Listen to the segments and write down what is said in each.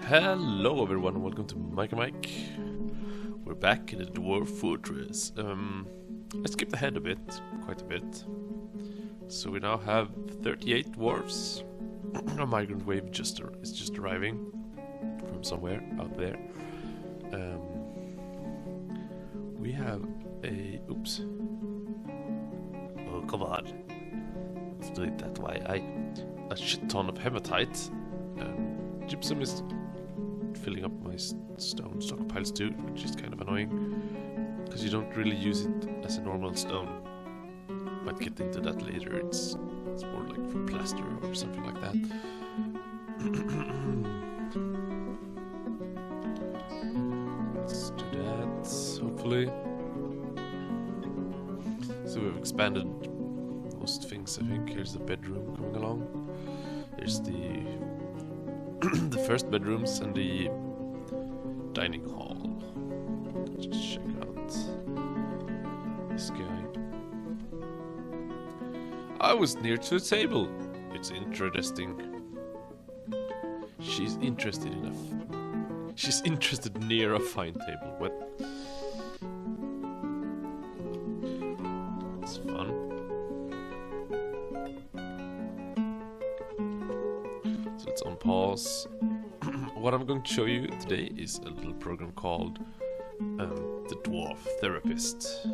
Hello everyone, welcome to Mikeymajq. We're back in the Dwarf Fortress. I skipped ahead a bit, quite a bit. So we now have 38 dwarves. A migrant wave is just arriving from somewhere out there. We have a... oops. Oh, come on. Let's do it that way. A shit ton of hematite. Gypsum is filling up my stone stockpiles too, which is kind of annoying because you don't really use it as a normal stone. Might get into that later. It's more like for plaster or something like that. Let's do that, hopefully. So we've expanded most things, I think. Here's the bedroom coming along. Here's the the first bedrooms and the dining hall. Let's just check out this guy. I was near to the table. It's interesting. She's interested enough. She's interested near a fine table. What? It's fun. So let's unpause. What I'm going to show you today is a little program called the Dwarf Therapist.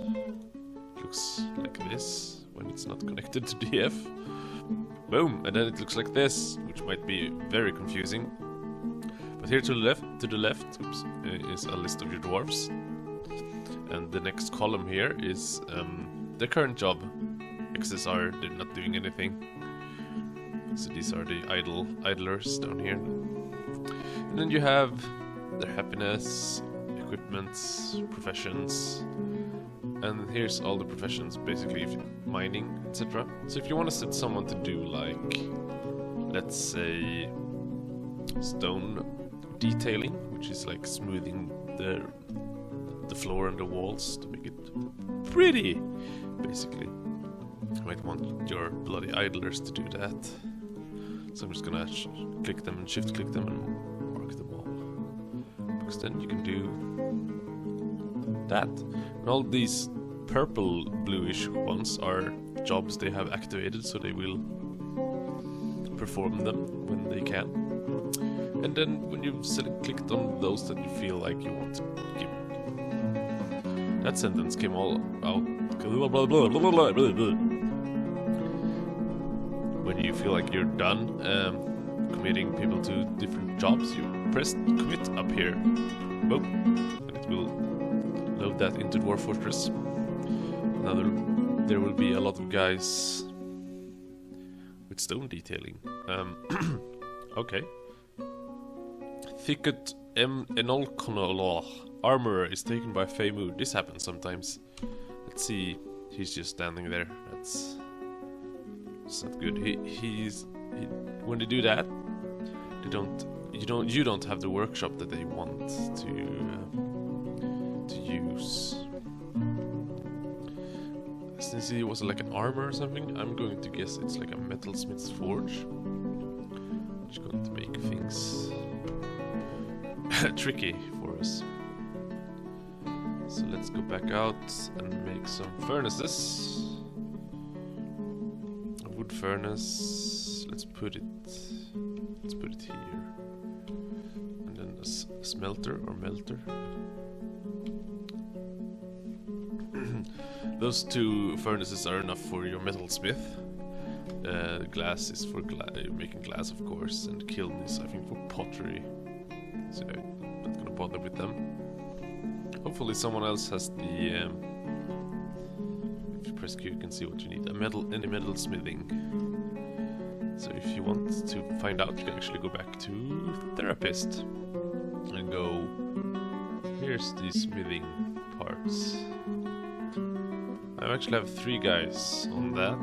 Looks like this when it's not connected to DF. Boom, and then it looks like this, which might be very confusing. But here to the left, oops, is a list of your dwarves, and the next column here is the current job. X's are they're not doing anything. So these are the idlers down here. And then you have their happiness, equipments, professions, and here's all the professions, basically mining, etc. So if you want to set someone to do like, let's say, stone detailing, which is like smoothing the floor and the walls to make it pretty, basically. You might want your bloody idlers to do that. So I'm just gonna click them and shift click them and mark them all. Because then you can do that. And all these purple bluish ones are jobs they have activated, so they will perform them when they can. And then when you've clicked on those that you feel like you want to give. That sentence came all out. When you feel like you're done committing people to different jobs, you press commit up here. Boom. And it will load that into Dwarf Fortress. Now there will be a lot of guys with stone detailing. Okay. Thicket Enolkonoloch. Armorer is taken by Feimu. This happens sometimes. Let's see. He's just standing there. It's not good. When they do that, you don't have the workshop that they want to use. Since it was like an armor or something, I'm going to guess it's like a metalsmith's forge, which is going to make things tricky for us. So let's go back out and make some furnaces. A wood furnace. Let's put it here. And then a smelter or melter. Those two furnaces are enough for your metalsmith. Glass is for making glass, of course, and kiln is, I think, for pottery. So I'm not gonna bother with them. Hopefully someone else has the... if you press Q you can see what you need. Any metal smithing. So if you want to find out, you can actually go back to Therapist. And go... here's the smithing parts. I actually have 3 guys on that.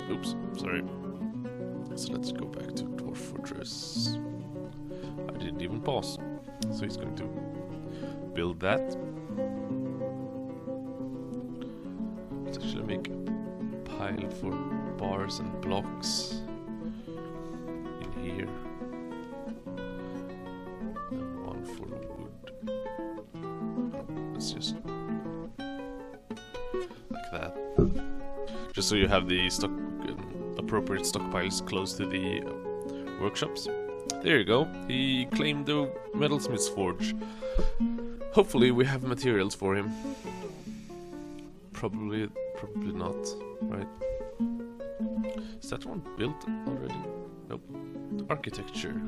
Oops, sorry. So let's go back to Dwarf Fortress. I didn't even pause. So he's going to build that. Let's actually make a pile for bars and blocks in here. just so you have the appropriate stockpiles close to the workshops. There you go. He claimed the metalsmith's forge. Hopefully we have materials for him. Probably not, right? Is that one built already? Nope. Architecture.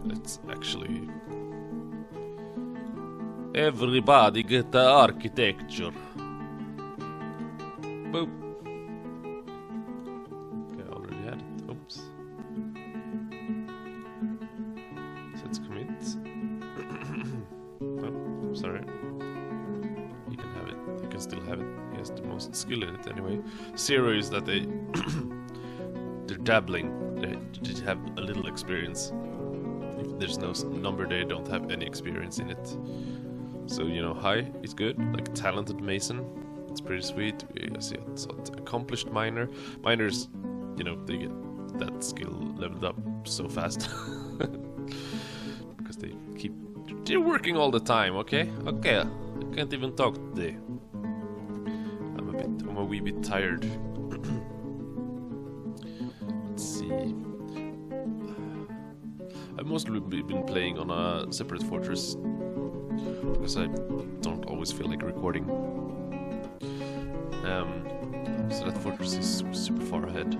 Let's actually... Everybody get the architecture. Boop. Okay, I already had it. Oops. Let's commit. Oh, sorry. You can have it. You can still have it. He has the most skill in it anyway. 0 is that they're dabbling. They just have a little experience. If there's no number, they don't have any experience in it. So, you know, high is good. Like talented mason. It's pretty sweet. We see it's accomplished miner. Miners, you know, they get that skill leveled up so fast. Because they're working all the time, okay? Okay, I can't even talk today. I'm a wee bit tired. Let's see. I've mostly been playing on a separate fortress because I don't always feel like recording. So that fortress is super far ahead.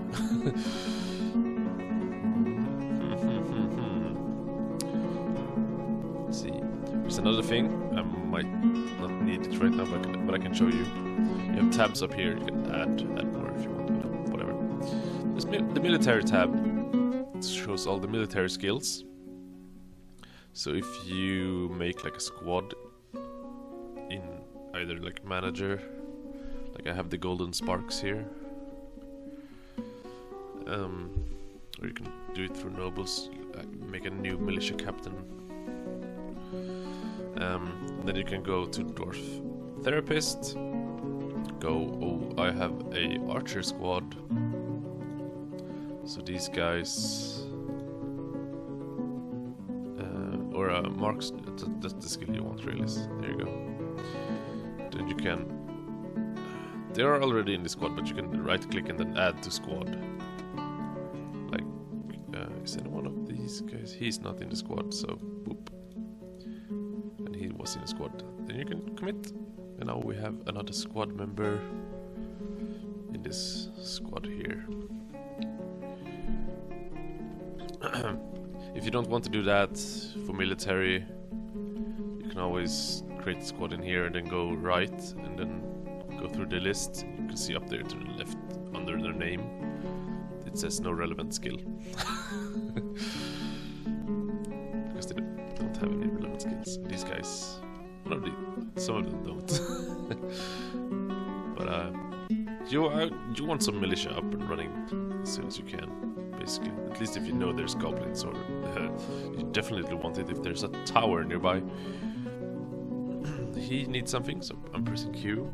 Let's see. There's another thing. I might not need it right now, but I can show you. You have tabs up here. You can add more if you want to. Whatever. There's the military tab. It shows all the military skills. So if you make like a squad in either like manager, like I have the golden sparks here, or you can do it through nobles, make a new militia captain. Then you can go to Dwarf Therapist, oh, I have a archer squad, so these guys, or marks, that's the skill you want really, there you go. Then you can, they are already in the squad, but you can right click and then add to squad. Like, is any one of these guys? He's not in the squad, so boop. And he was in the squad. Then you can commit. And now we have another squad member in this squad here. If you don't want to do that for military, you can always create a squad in here and then go right and then go through the list. You can see up there to the left under their name it says no relevant skill. Because they don't have any relevant skills. These guys, well, some of them don't. But you want some militia up and running as soon as you can, basically. At least if you know there's goblins, or you definitely want it if there's a tower nearby. He needs something, so I'm pressing Q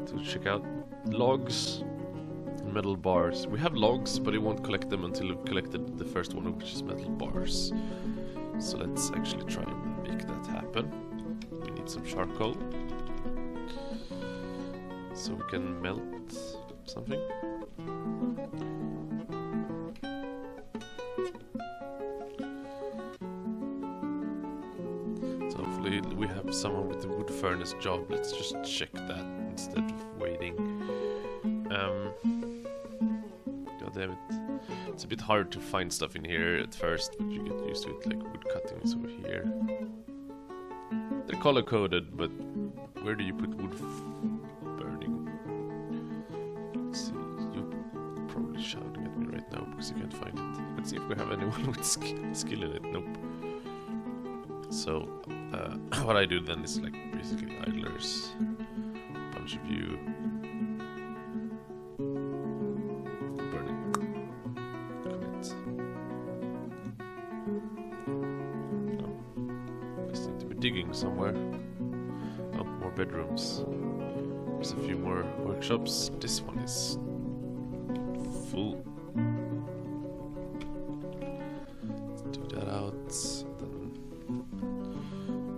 to check out logs and metal bars. We have logs, but it won't collect them until we've collected the first one, which is metal bars. So let's actually try and make that happen. We need some charcoal, so we can melt something. So hopefully we have someone with the wood furnace job. Let's just check that instead of waiting. God damn it. It's a bit hard to find stuff in here at first, but you get used to it, like wood cutting is over here. They're color coded, but where do you put wood burning? Let's see, you're probably shouting at me right now because you can't find it. Let's see if we have anyone with skill in it. Nope. So, what I do then is like basically idlers. A bunch of you. Digging somewhere. Oh, more bedrooms. There's a few more workshops. This one is full. Let's do that out. Then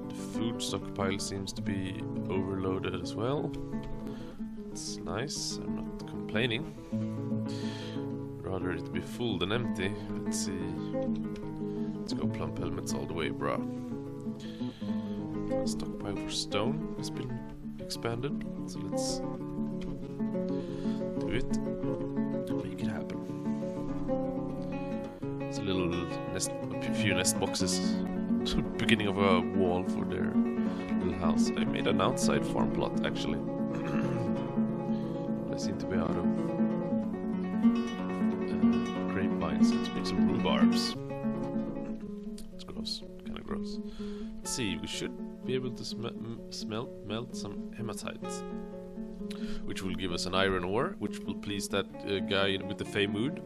the food stockpile seems to be overloaded as well. It's nice. I'm not complaining. complaining. Rather it be full than empty. Let's see. Let's go plump helmets all the way, bruh. Stockpile for stone has been expanded, so let's do it. Make it happen. It's a little nest, a few nest boxes. Beginning of a wall for their little house. I made an outside farm plot actually. I seem to be out of grapevines. Let's make some rhubarbs. It's gross, kind of gross. Let's see, we should be able to melt some hematite, which will give us an iron ore, which will please that guy with the Fey mood.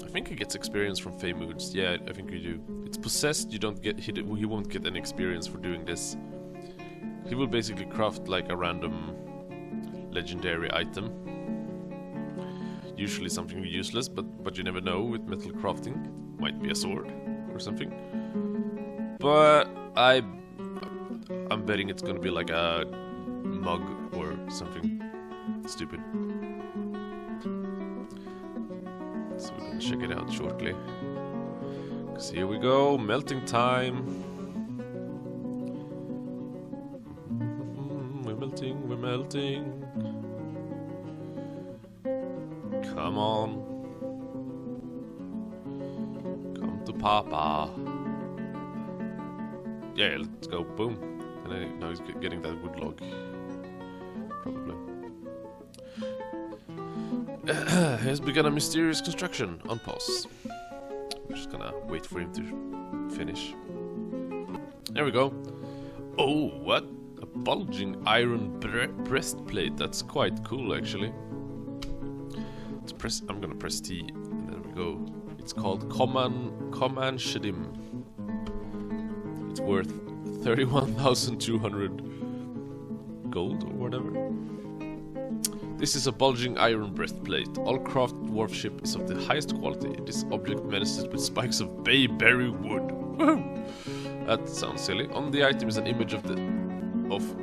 I think he gets experience from Fey moods. Yeah, I think we do. It's possessed. You don't get he won't get any experience for doing this. He will basically craft like a random legendary item. Usually something useless, but you never know with metal crafting. Might be a sword or something. But I'm betting it's gonna be like a mug or something stupid. So we're gonna check it out shortly. Cause here we go, melting time. We're melting, we're melting. Come on. Come to Papa. Yeah, let's go, boom. And now he's getting that wood log. Probably. Has begun a mysterious construction on pause. We're just gonna wait for him to finish. There we go. Oh, what? A bulging iron breastplate. That's quite cool, actually. Let's press. I'm gonna press T, and there we go. It's called Command Shadim. It's worth 31,200 gold or whatever. This is a bulging iron breastplate. All craft dwarf ship is of the highest quality. This object menaces with spikes of bayberry wood. That sounds silly. On the item is an image of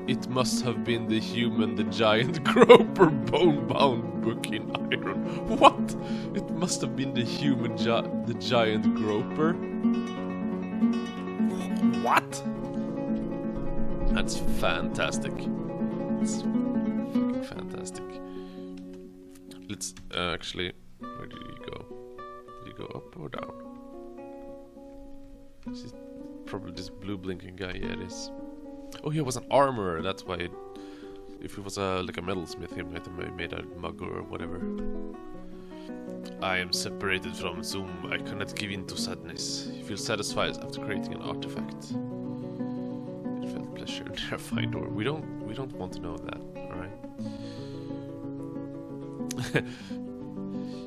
it must have been the human, the giant groper, bone-bound book in iron. What? It must have been the human, the giant groper? What? That's fantastic. That's fucking fantastic. Let's actually, where did he go? Did he go up or down? This is probably this blue blinking guy. Yeah, it is. Oh, he was an armorer. That's why. If he was like a metalsmith, he might have made a mug or whatever. I am separated from Zoom. I cannot give in to sadness. You feel satisfied after creating an artifact. It felt pleasure in their fine door. We don't want to know that. All right.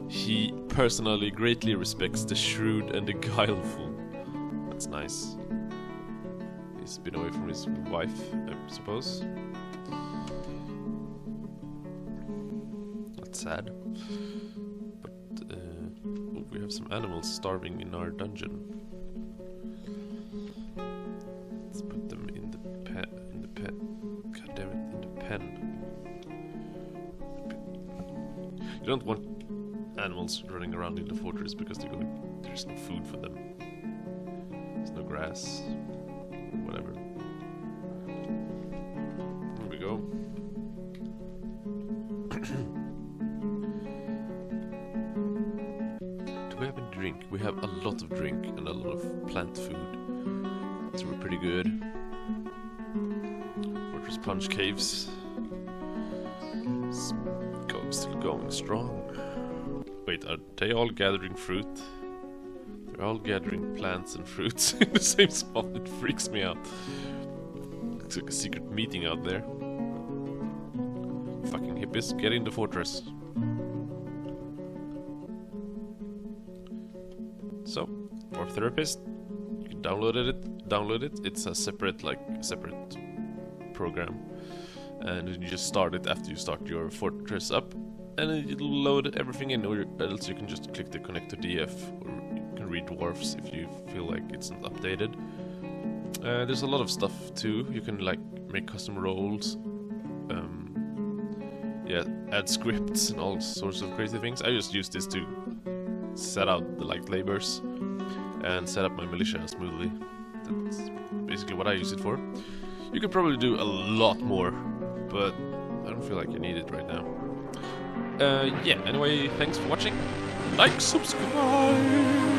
He personally greatly respects the shrewd and the guileful. That's nice. He's been away from his wife, I suppose. That's sad. But oh, we have some animals starving in our dungeon. Let's put them in the pen. God damn it, in the pen. You don't want animals running around in the fortress because there's no food for them. There's no grass. Whatever. There we go. Do we have a drink? We have a lot of drink and a lot of plant food. So we're pretty good. Fortress Plunge Caves. Still going strong. Wait, are they all gathering fruit? They're all gathering plants and fruits in the same spot. It freaks me out. Looks like a secret meeting out there. Fucking hippies, get in the fortress. So, Dwarf Therapist, you can download it. It's a separate program. And you just start it after you start your fortress up. And it'll load everything in, or else you can just click the connect to DF, or you can read dwarfs if you feel like it's not updated. There's a lot of stuff too. You can like make custom roles. yeah, add scripts and all sorts of crazy things. I just use this to set out the light labors and set up my militia smoothly. That's basically what I use it for. You could probably do a lot more, but I don't feel like I need it right now. Yeah, anyway, thanks for watching. Like, subscribe!